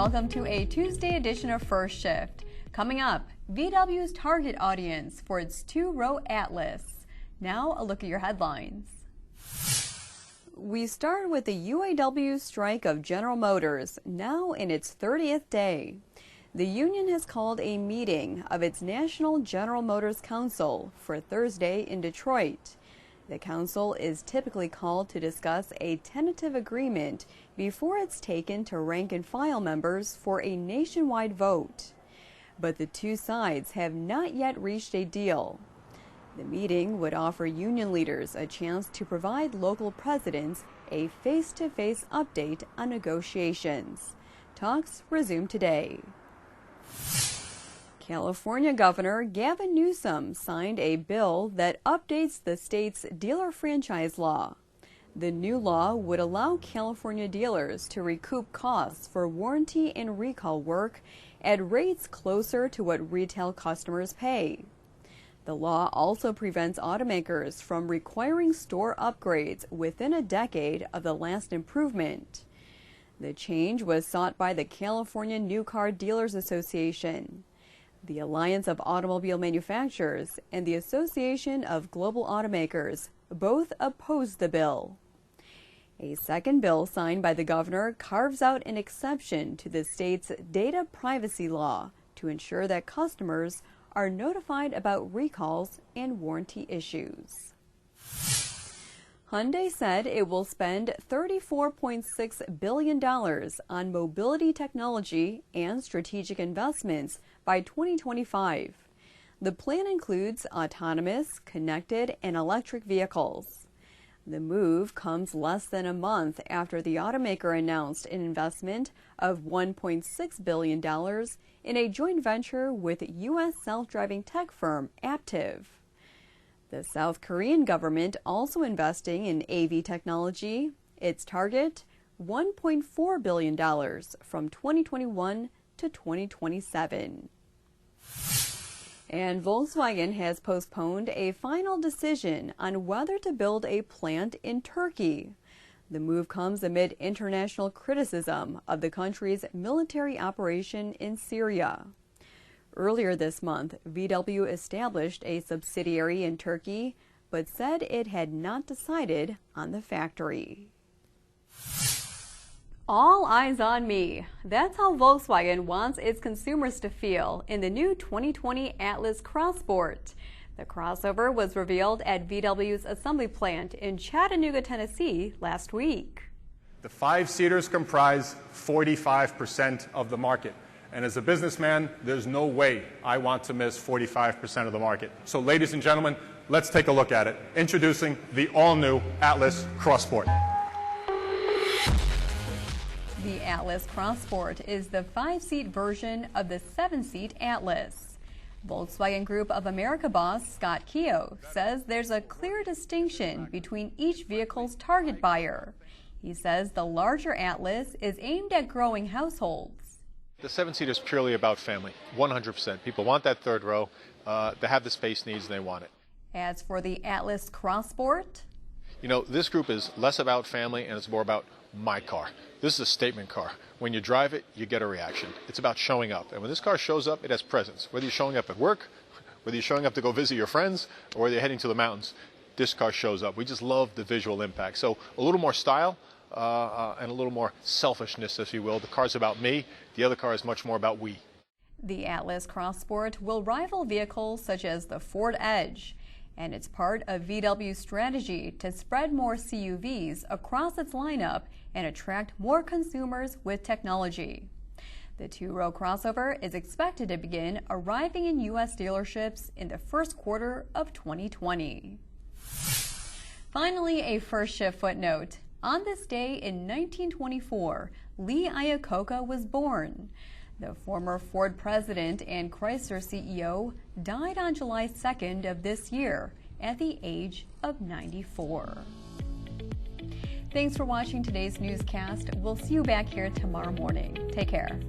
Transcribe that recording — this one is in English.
welcome to a Tuesday edition of First Shift. Coming up, VW's target audience for its two-row Atlas. Now, a look at your headlines. We start with the UAW strike of General Motors, now in its 30th day. The union has called a meeting of its National General Motors Council for Thursday in Detroit. The council is typically called to discuss a tentative agreement before it's taken to rank-and-file members for a nationwide vote. But the two sides have not yet reached a deal. The meeting would offer union leaders a chance to provide local presidents a face-to-face update on negotiations. Talks resume today. California Governor Gavin Newsom signed a bill that updates the state's dealer franchise law. The new law would allow California dealers to recoup costs for warranty and recall work at rates closer to what retail customers pay. The law also prevents automakers from requiring store upgrades within a decade of the last improvement. The change was sought by the California New Car Dealers Association, the Alliance of Automobile Manufacturers, and the Association of Global Automakers. Both opposed the bill. A second bill signed by the governor carves out an exception to the state's data privacy law to ensure that customers are notified about recalls and warranty issues. Hyundai said it will spend $34.6 billion on mobility technology and strategic investments by 2025. The plan includes autonomous, connected, and electric vehicles. The move comes less than a month after the automaker announced an investment of $1.6 billion in a joint venture with U.S. self-driving tech firm Aptiv. The South Korean government also investing in AV technology. Its target, $1.4 billion from 2021 to 2027. And Volkswagen has postponed a final decision on whether to build a plant in Turkey. The move comes amid international criticism of the country's military operation in Syria. Earlier this month, VW established a subsidiary in Turkey, but said it had not decided on the factory. All eyes on me. That's how Volkswagen wants its consumers to feel in the new 2020 Atlas Cross Sport. The crossover was revealed at VW's assembly plant in Chattanooga, Tennessee last week. The five-seaters comprise 45% of the market. And as a businessman, there's no way I want to miss 45% of the market. So ladies and gentlemen, let's take a look at it. Introducing the all-new Atlas Cross Sport. The Atlas Cross Sport is the 5-seat version of the 7-seat Atlas. Volkswagen Group of America boss Scott Keogh says there's a clear distinction between each vehicle's target buyer. He says the larger Atlas is aimed at growing households. The 7-seat is purely about family, 100%. People want that third row. They have the space needs and they want it. As for the Atlas Cross Sport, you know, this group is less about family and it's more about my car. This is a statement car. When you drive it, you get a reaction. It's about showing up. And when this car shows up, it has presence. Whether you're showing up at work, whether you're showing up to go visit your friends, or whether you're heading to the mountains, this car shows up. We just love the visual impact. So a little more style. And a little more selfishness, if you will. The car's about me. The other car is much more about we. The Atlas Cross Sport will rival vehicles such as the Ford Edge, and it's part of VW's strategy to spread more CUVs across its lineup and attract more consumers with technology. The two-row crossover is expected to begin arriving in U.S. dealerships in the first quarter of 2020. Finally, a First Shift footnote. On this day in 1924, Lee Iacocca was born. The former Ford president and Chrysler CEO died on July 2nd of this year at the age of 94. Thanks for watching today's newscast. We'll see you back here tomorrow morning. Take care.